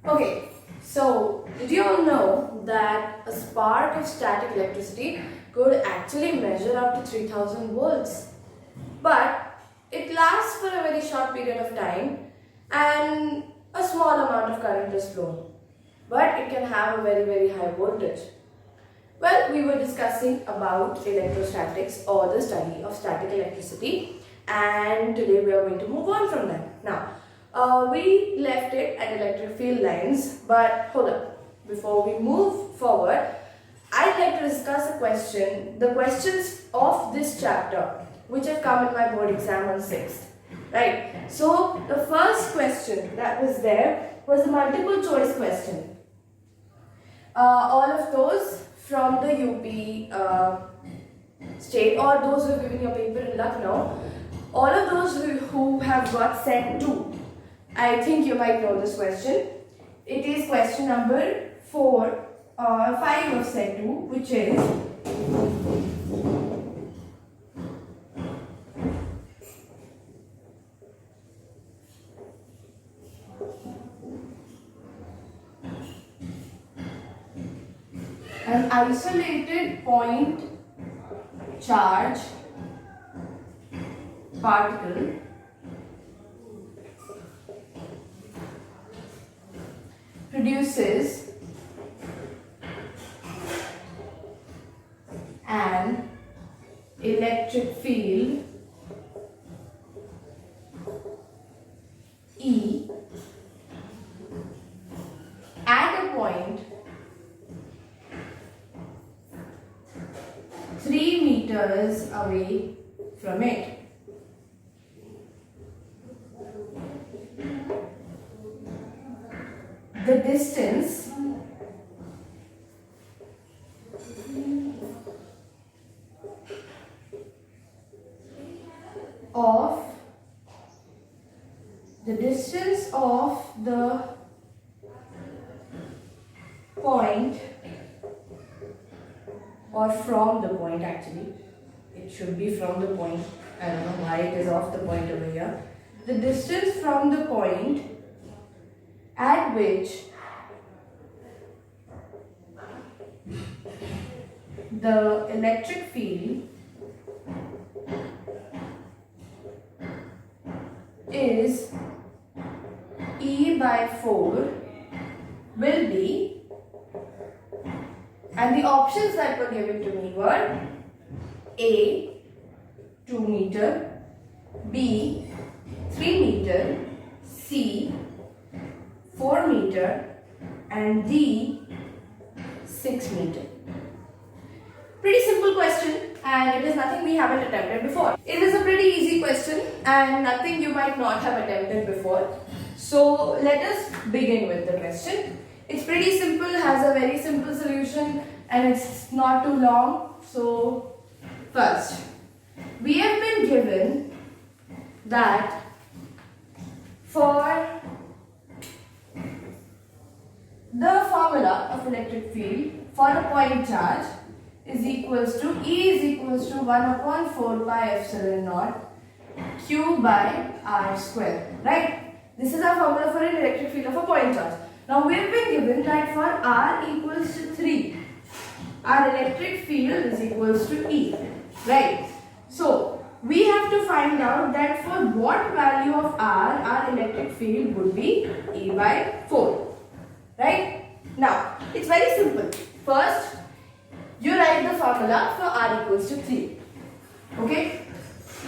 Okay, so did you all know that a spark of static electricity could actually measure up to 3000 volts? But it lasts for a very short period of time and a small amount of current is flown. But it can have a very high voltage. Well, we were discussing about electrostatics or the study of static electricity, and today we are going to move on from that. Now, we left it at electric field lines, but hold up. Before we move forward, I'd like to discuss the questions of this chapter, which have come in my board exam on 6th. Right. So, the first question that was there was a multiple choice question. All of those from the UP state, or those who have given your paper in Lucknow, all of those who have got set 2, I think you might know this question. It is question number 5 of set 2, which is an isolated point charge particle produces an electric field E at a point 3 meters away from it. The distance of the point, or from the point, actually it should be from the point, I don't know why it is off the point over here. The distance from the point at which the electric field is E by 4 will be, and the options that were given to me were A 2 meter, B 3 meter, C 4 meter, and D 6 meter. Pretty simple question, and it is nothing we haven't attempted before. It is a pretty easy question and nothing you might not have attempted before. So let us begin with the question. It's pretty simple, has a very simple solution, and it's not too long. So first, we have been given that for the formula of electric field for a point charge is equals to E is equals to 1 upon 4 pi epsilon naught Q by R square, right? This is our formula for an electric field of a point charge. Now we have been given that for R equals to 3, our electric field is equals to E, right? So we have to find out that for what value of R, our electric field would be E by 4, right? Now it's very simple. First, you write the formula for R equals to 3, okay?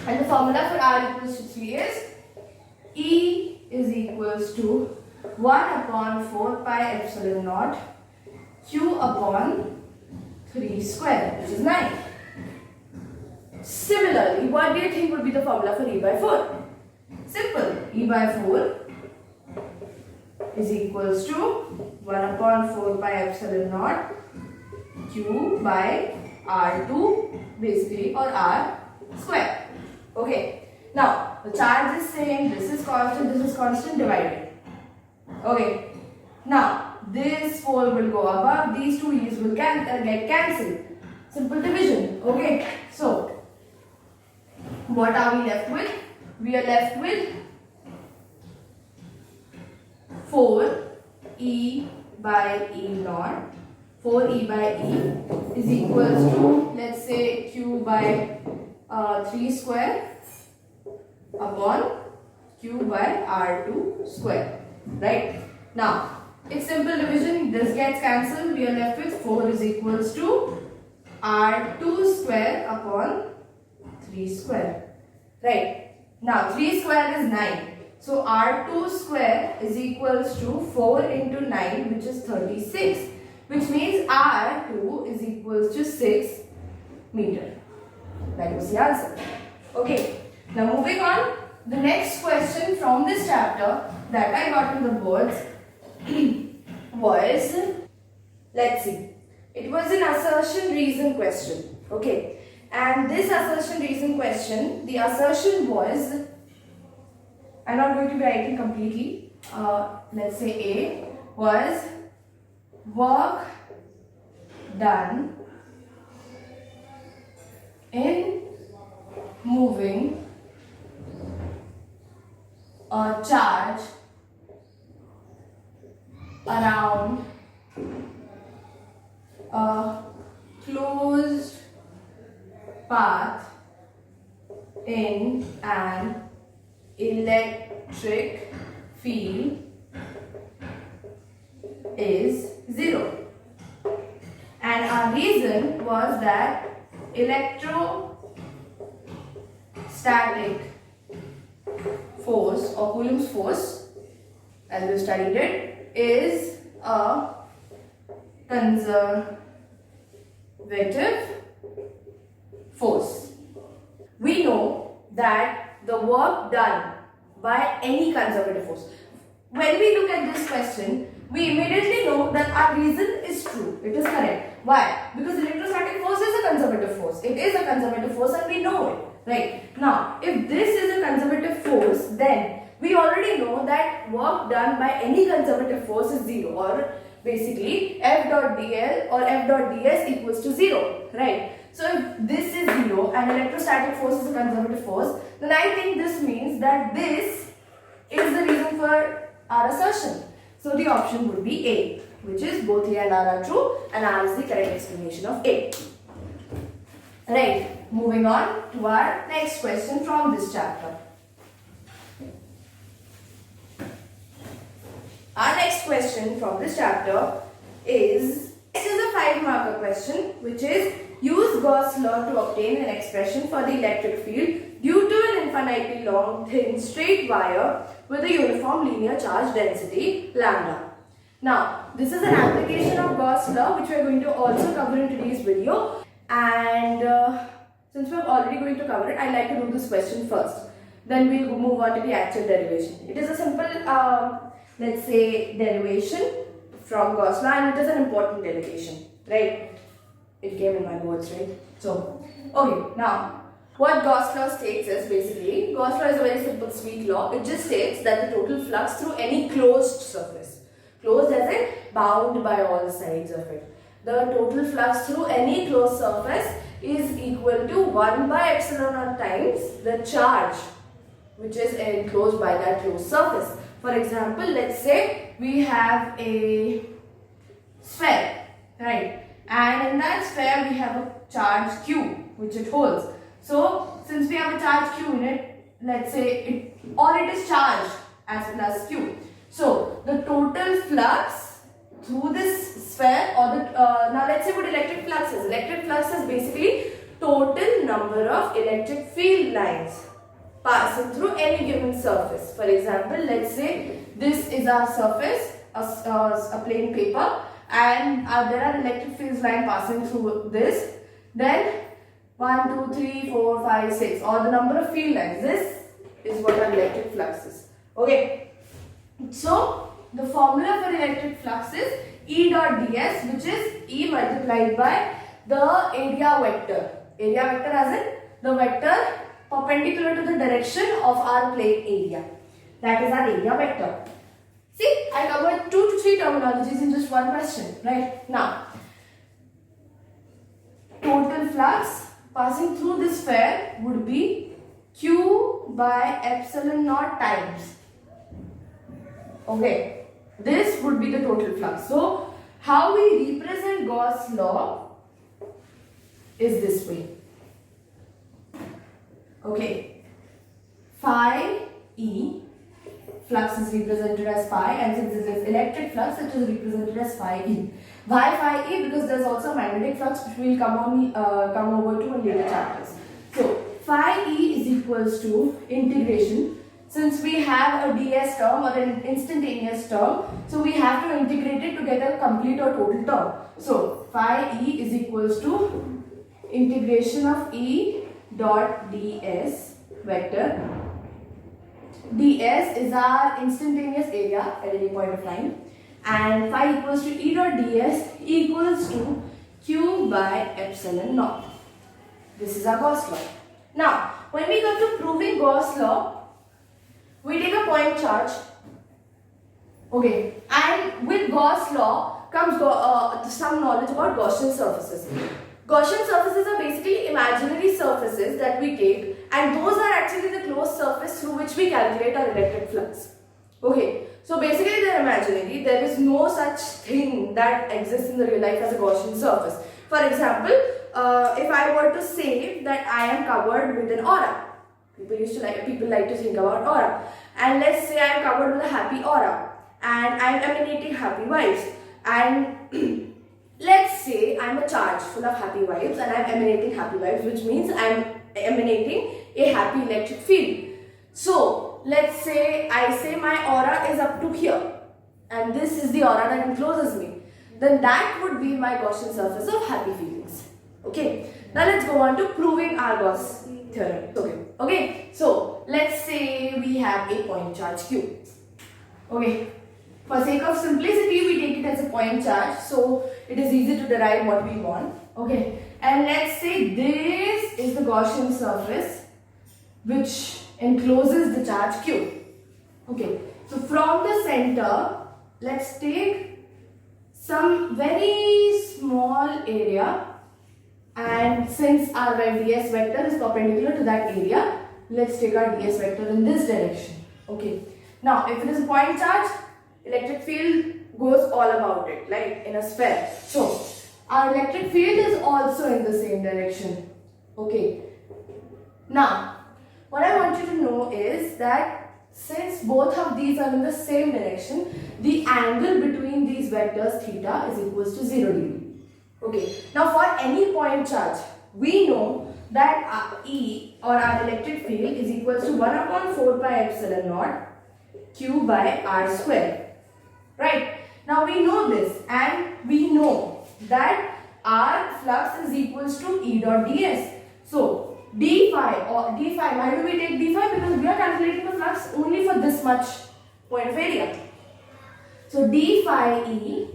And the formula for R equals to 3 is E is equals to 1 upon 4 pi epsilon naught Q upon 3 square, which is 9. Similarly, what do you think would be the formula for E by 4? Simple. E by 4 is equals to 1 upon 4 pi epsilon naught Q by R2, basically, or R square. Okay. Now, the charge is same, this is constant, divided. Okay. Now, this 4 will go above, these two e's will get cancelled. Simple division. Okay. So, what are we left with? We are left with 4 E by E naught, 4E by E is equals to, let's say, Q by 3 square upon Q by R2 square, right? Now, it's simple division, this gets cancelled, we are left with 4 is equals to R2 square upon 3 square, right? Now, 3 square is 9. So, R2 square is equals to 4 into 9, which is 36, which means R2 is equals to 6 meter. That was the answer. Okay, now moving on, the next question from this chapter that I got on the boards was, let's see, it was an assertion reason question. Okay, and this assertion reason question, the assertion was, I'm not going to be writing completely, let's say A was work done in moving a charge around a closed path in an electric field is 0. And our reason was that electrostatic force or Coulomb's force, as we studied it, is a conservative force. We know that the work done by any conservative force. When we look at this question, we immediately know that our reason is true. It is correct. Why? Because electrostatic force is a conservative force. It is a conservative force and we know it. Right. Now, if this is a conservative force, then we already know that work done by any conservative force is 0, or basically F dot dl or F dot ds equals to 0. Right. So, if this is 0 and electrostatic force is a conservative force, then I think this means that this is the reason for our assertion. So, the option would be A, which is both A and R are true, and R is the correct explanation of A. Right. Moving on to our next question from this chapter. Our next question from this chapter is a 5-marker question, which is use Gauss law to obtain an expression for the electric field due to an infinitely long, thin, straight wire with a uniform linear charge density lambda. Now, this is an application of Gauss law which we are going to also cover in today's video, and since we are already going to cover it, I'd like to do this question first. Then we'll move on to the actual derivation. It is a simple, let's say, derivation from Gauss law, and it is an important derivation, right? It came in my words, right? So, okay, now, what Gauss law states is basically, Gauss law is a very simple, sweet law. It just states that the total flux through any closed surface, closed as in bound by all the sides of it, the total flux through any closed surface is equal to 1 by epsilon naught times the charge which is enclosed by that closed surface. For example, let's say we have a sphere, right? And in that sphere we have a charge Q which it holds. So, since we have a charge Q in it, let's say it is charged as plus Q. So, the total flux through this sphere, or the now let's say what electric flux is. Electric flux is basically total number of electric field lines passing through any given surface. For example, let's say this is our surface, a plain paper, and there are electric field lines passing through this. Then 1, 2, 3, 4, 5, 6, or the number of field lines. This is what our electric flux is. Okay. So, the formula for electric flux is E dot ds, which is E multiplied by the area vector. Area vector as in the vector perpendicular to the direction of our plane area. That is our area vector. See, I covered 2 to 3 terminologies in just one question, right? Now, total flux passing through this sphere would be Q by epsilon naught times. Okay. This would be the total flux. So how we represent Gauss law is this way. Okay, phi E, flux is represented as phi, and since this is electric flux, it is represented as phi E. Why phi E? Because there is also magnetic flux, which we will come over to in later chapters. So phi E is equals to integration. Since we have a ds term or an instantaneous term, so we have to integrate it to get a complete or total term. So phi E is equals to integration of E dot ds vector. ds is our instantaneous area at any point of time, and phi equals to E dot ds equals to q by epsilon naught. This is our Gauss law. Now, when we come to proving Gauss law, we take a point charge, okay, and with Gauss law comes some knowledge about Gaussian surfaces. Gaussian surfaces are basically imaginary surfaces that we take, and those are actually the closed surface through which we calculate our electric flux. Okay, so basically they are imaginary. There is no such thing that exists in the real life as a Gaussian surface. For example, if I were to say that I am covered with an aura, people like to think about aura, and let's say I am covered with a happy aura, and I am emanating happy vibes, and let's say I am a charge full of happy vibes, and I am emanating happy vibes, which means I am emanating a happy electric field. So let's say I say my aura is up to here, and this is the aura that encloses me. Then that would be my Gaussian surface of happy feelings. Okay. Now let's go on to proving our Gauss theorem. Okay. So let's say we have a point charge Q. Okay. For sake of simplicity, we take it as a point charge, so it is easy to derive what we want. Okay. And let's say this is the Gaussian surface which encloses the charge Q. Okay. So from the center, let's take some very small area, and since our ds vector is perpendicular to that area, let's take our ds vector in this direction. Okay. Now, if it is a point charge, electric field goes all about it, like in a sphere. So, our electric field is also in the same direction. Okay. Now, what I want you to know is that since both of these are in the same direction, the angle between these vectors theta is equals to 0 degree. Okay. Now for any point charge, we know that E or our electric field is equals to 1 upon 4 pi epsilon naught q by r square. Right. Now we know this, and we know that our flux is equals to E dot ds. So d phi, why do we take d phi? Because we are calculating the flux only for this much point of area. So d phi E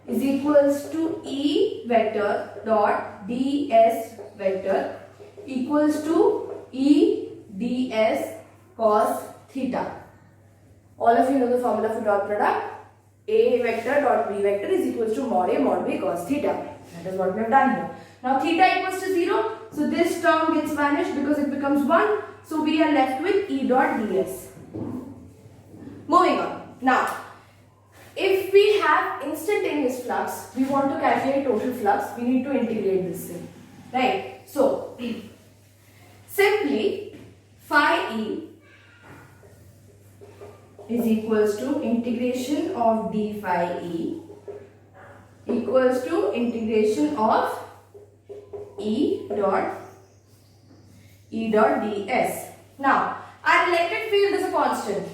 is equals to E vector dot ds vector equals to E ds cos theta. All of you know the formula for dot product. A vector dot b vector is equals to mod A mod b cos theta. That is what we have done here. Now theta equals to 0. So this term gets vanished because it becomes 1. So we are left with E dot ds. Moving on. Now, if we have instantaneous flux, we want to calculate total flux, we need to integrate this thing. Right? So, simply phi E is equals to integration of d phi E equals to integration of E dot ds. Now, our electric field is a constant,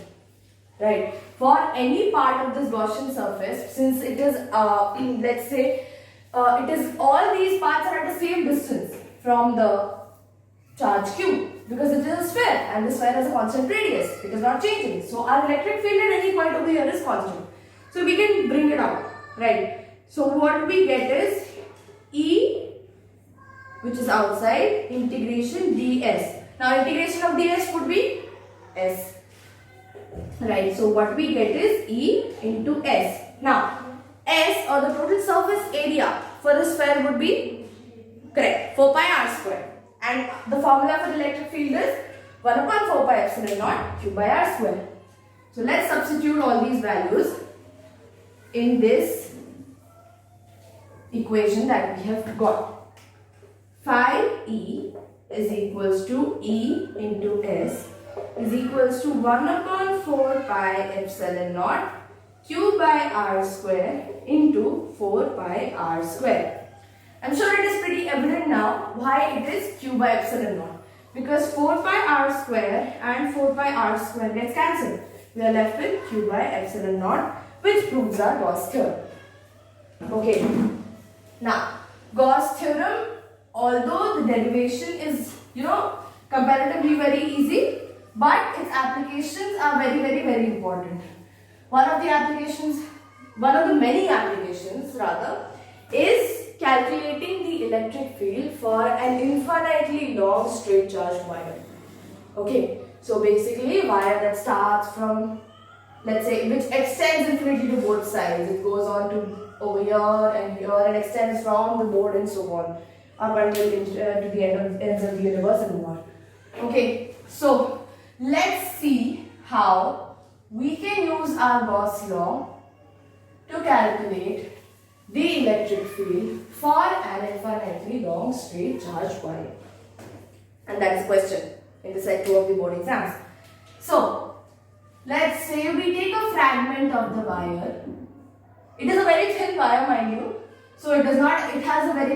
right? For any part of this Gaussian surface, since it is, let's say, it is all these parts are at the same distance from the charge Q, because it is a sphere and the sphere has a constant radius. It is not changing. So, our electric field at any point over here is constant. So, we can bring it out, right? So, what we get is E, which is outside, integration ds. Now, integration of ds would be s. Right, so what we get is E into S. Now, S or the total surface area for the sphere would be, correct, 4 pi r square. And the formula for the electric field is 1 upon 4 pi epsilon naught q by r square. So, let's substitute all these values. in this equation that we have got. Phi E is equals to E into S is equals to 1 upon 4 pi epsilon naught Q by R square into 4 pi R square. I'm sure it is pretty evident now why it is Q by epsilon naught. Because 4 pi R square and 4 pi R square gets cancelled. We are left with Q by epsilon naught, which proves our Gauss theorem. Okay. Now, Gauss theorem, although the derivation is, comparatively very easy, but its applications are very important. One of the many applications rather, is calculating the electric field for an infinitely long straight charged wire. Okay, so basically a wire that starts from, let's say, which extends infinitely to both sides. It goes on to over here and extends from the board and so on up until to the ends of the universe and more. Okay, so let's see how we can use our Gauss law to calculate the electric field for an infinitely long straight charged wire. And that is the question in the set 2 of the board exams. So, let's say we take a fragment of the wire. It is a very thin wire, mind you. So it has a very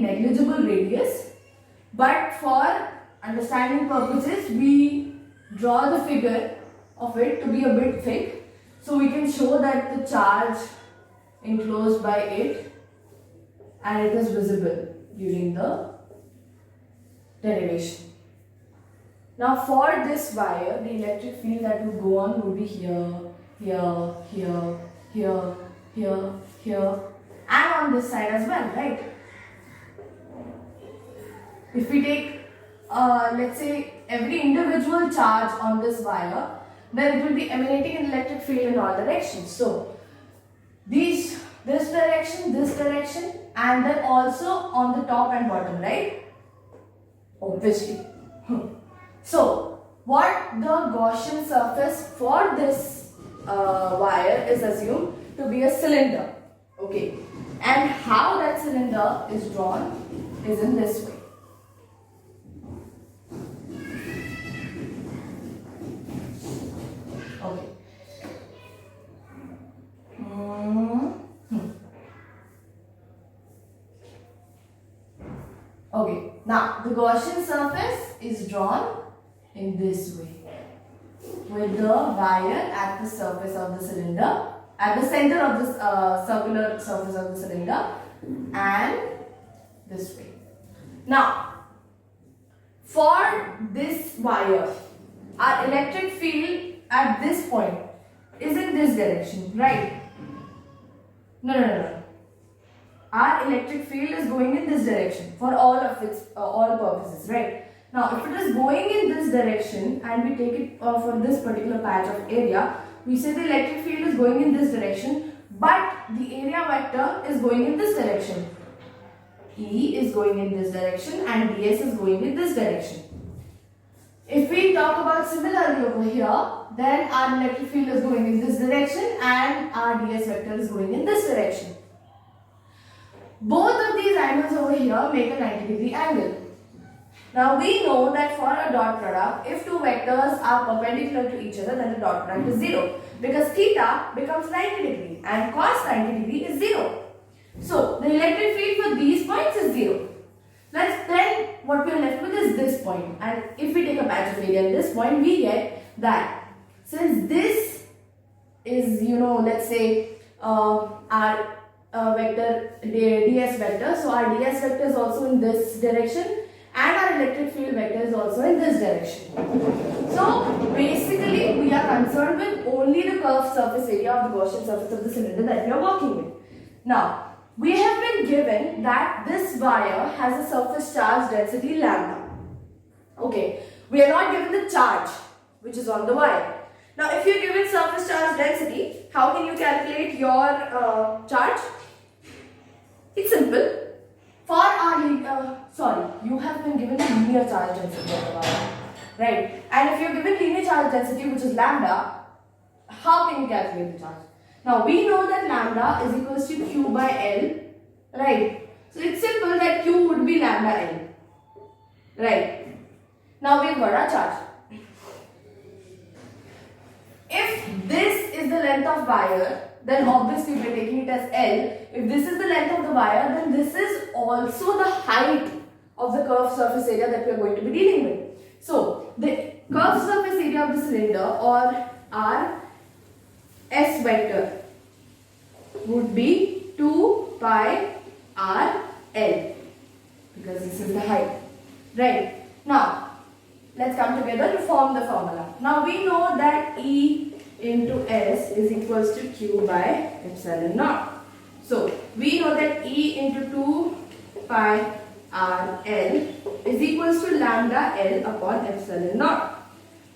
negligible radius. But for understanding purposes, we draw the figure of it to be a bit thick. So we can show that the charge enclosed by it and it is visible during the derivation. Now for this wire, the electric field that would go on would be here, here, here, here, here, here, and on this side as well, right? If we take, let's say, every individual charge on this wire, then it will be emanating an electric field in all directions. So, this direction, and then also on the top and bottom, right? Obviously. So, what the Gaussian surface for this wire is assumed to be a cylinder. Okay, and how that cylinder is drawn is in this way. Okay. Okay, now the Gaussian surface is drawn in this way, with the wire at the surface of the cylinder, at the center of the circular surface of the cylinder, and this way. Now, for this wire, our electric field at this point is in this direction, right? No. Our electric field is going in this direction for all of its all purposes, right? Now, if it is going in this direction and we take it for this particular patch of area, we say the electric field is going in this direction, but the area vector is going in this direction. E is going in this direction and ds is going in this direction. If we talk about similarly over here, then our electric field is going in this direction and our ds vector is going in this direction. Both of these angles over here make a 90-degree angle. Now we know that for a dot product, if two vectors are perpendicular to each other, then the dot product is 0. Because theta becomes 90 degree and cos 90 degree is 0. So the electric field for these points is 0. Then what we are left with is this point. And if we take a patch of area at this point, we get that since this is, let's say our vector ds vector, so our ds vector is also in this direction and our electric field vector is also in this direction. So basically we are concerned with only the curved surface area of the Gaussian surface of the cylinder that we are working with. Now we have been given that this wire has a surface charge density lambda. Okay, we are not given the charge which is on the wire. Now if you are given surface charge density, how can you calculate your charge? It's simple. For our you have been given the linear charge density of the wire, right? And if you are given linear charge density, which is lambda, how can you calculate the charge? Now we know that lambda is equals to Q by L, right? So it's simple that Q would be lambda L, right? Now we've got our charge. If this is the length of wire, then obviously we're taking it as L. If this is the length of the wire, then this is also the height of the curved surface area that we are going to be dealing with. So the curved surface area of the cylinder, or our S vector, would be 2 pi r L, because this is the height, right? Now let's come together to form the formula. Now we know that E into S is equals to Q by epsilon naught. So we know that E into 2 pi r L is equals to lambda L upon epsilon naught.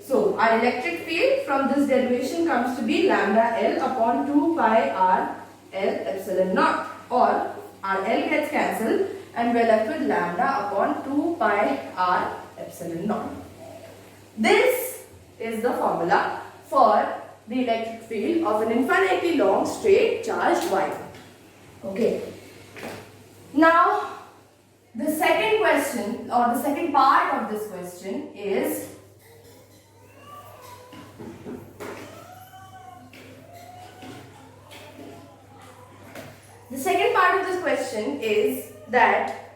So our electric field from this derivation comes to be lambda L upon 2 pi r L epsilon naught, or our L gets cancelled and we are left with lambda upon 2 pi r epsilon naught. This is the formula for the electric field of an infinitely long straight charged wire. Okay. Now the second question, or the second part of this question is that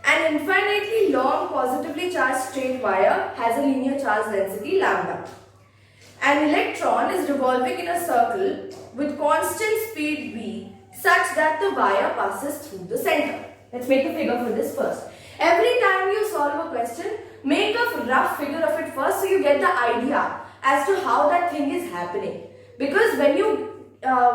an infinitely long positively charged straight wire has a linear charge density lambda. An electron is revolving in a circle with constant speed v such that the wire passes through the center. Let's make the figure for this first. Every time you solve a question, make a rough figure of it first so you get the idea as to how that thing is happening. Because when you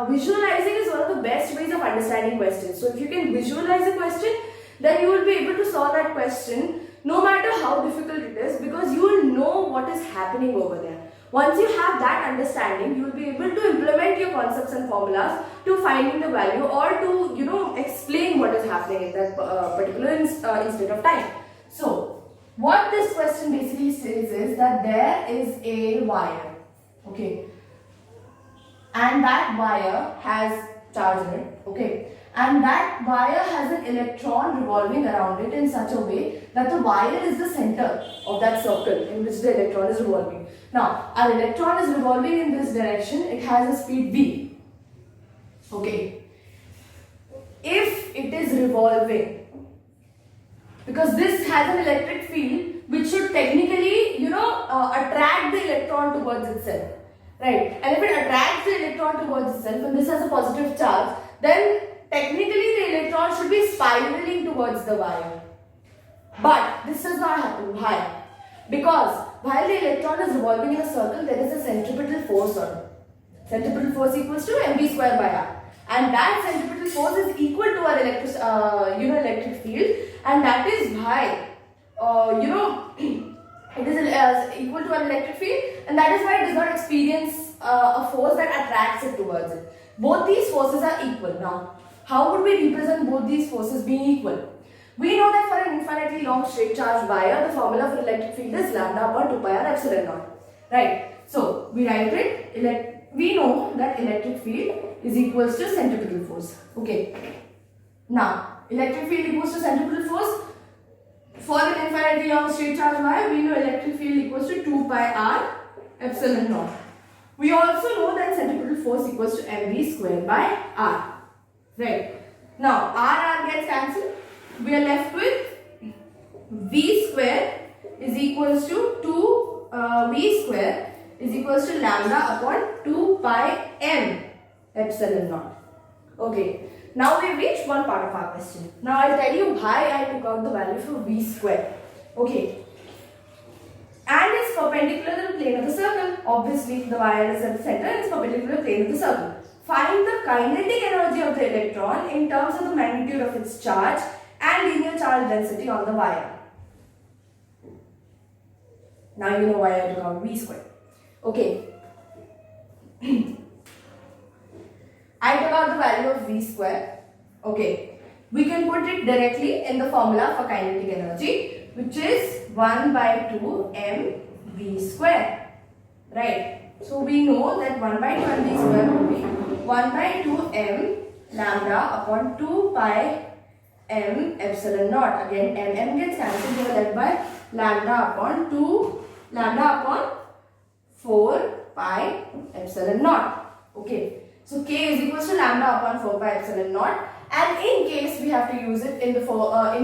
visualizing is one of the best ways of understanding questions. So if you can visualize a question, then you will be able to solve that question no matter how difficult it is, because you will know what is happening over there. Once you have that understanding, you will be able to implement your concepts and formulas to finding the value, or to explain what is happening in that particular instant of time. So what this question basically says is that there is a wire, okay, and that wire has charge in it, okay, and that wire has an electron revolving around it in such a way that the wire is the center of that circle in which the electron is revolving. Now, our electron is revolving in this direction, it has a speed v, okay. If it is revolving, because this has an electric field which should technically, attract the electron towards itself, right? And if it attracts the electron towards itself and this has a positive charge, then technically the electron should be spiraling towards the wire. But this does not happen. Why? Because while the electron is revolving in a circle, there is a centripetal force on it. Centripetal force equals to mv square by r, and that centripetal force is equal to our electric field, and that is why it is equal to an electric field, and that is why it does not experience a force that attracts it towards it. Both these forces are equal. Now, how would we represent both these forces being equal? We know that for an infinitely long straight charged wire, the formula for electric field is lambda upon 2 pi r epsilon naught, right? So we write it. We know that electric field is equals to centripetal force. Okay. Now, electric field equals to centripetal force. For an infinitely long straight charged wire, we know electric field equals to 2 pi r epsilon naught. We also know that centripetal force equals to mv square by r. Right. Now, r gets cancelled. We are left with v square is equals to 2 square is equals to lambda upon 2 pi m epsilon naught. Okay. Now we have reached one part of our question. Now I'll tell you why I took out the value for v square. Okay. And it's perpendicular to the plane of the circle. Obviously, the wire is at the center and it's perpendicular to the plane of the circle. Find the kinetic energy of the electron in terms of the magnitude of its charge and linear charge density on the wire. Now you know why I took out v square. Okay. I took out the value of v square. Okay. We can put it directly in the formula for kinetic energy, which is 1 by 2 mv square. Right. So we know that 1 by 2 mv square will be 1 by 2 m lambda upon 2 pi m epsilon naught. Again, m gets cancelled, we are left by lambda upon 4 pi epsilon naught. Okay, so k is equals to lambda upon 4 pi epsilon naught, and in case we have to use it in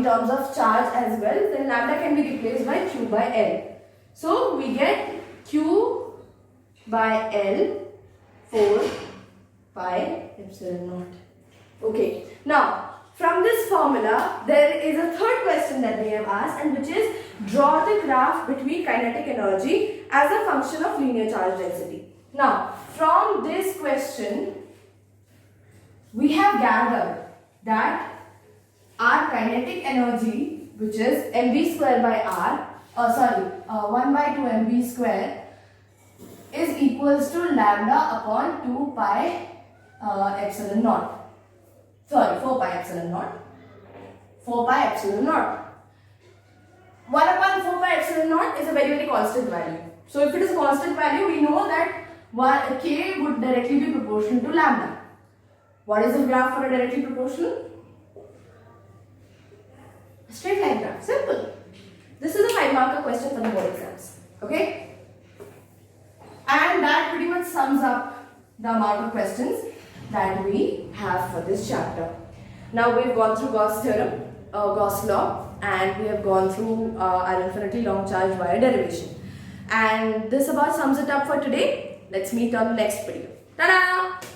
terms of charge as well, then lambda can be replaced by q by l. So we get q by l 4 pi epsilon naught. Okay, now from this formula, there is a third question that they have asked, and which is draw the graph between kinetic energy as a function of linear charge density. Now, from this question, we have gathered that our kinetic energy, which is mv square by r, 1 by 2 mv square, is equals to lambda upon 2 pi epsilon naught. 4 pi epsilon naught. 4 pi epsilon naught. 1 upon 4 pi epsilon naught is a very constant value. So if it is a constant value, we know that k would directly be proportional to lambda. What is the graph for a directly proportional? A straight line graph. Simple. This is a 5-marker question for the board exams. Okay? And that pretty much sums up the amount of questions that we have for this chapter. Now we've gone through Gauss theorem, Gauss law, and we have gone through our infinitely long charge via derivation. And this about sums it up for today. Let's meet on the next video. Ta-da!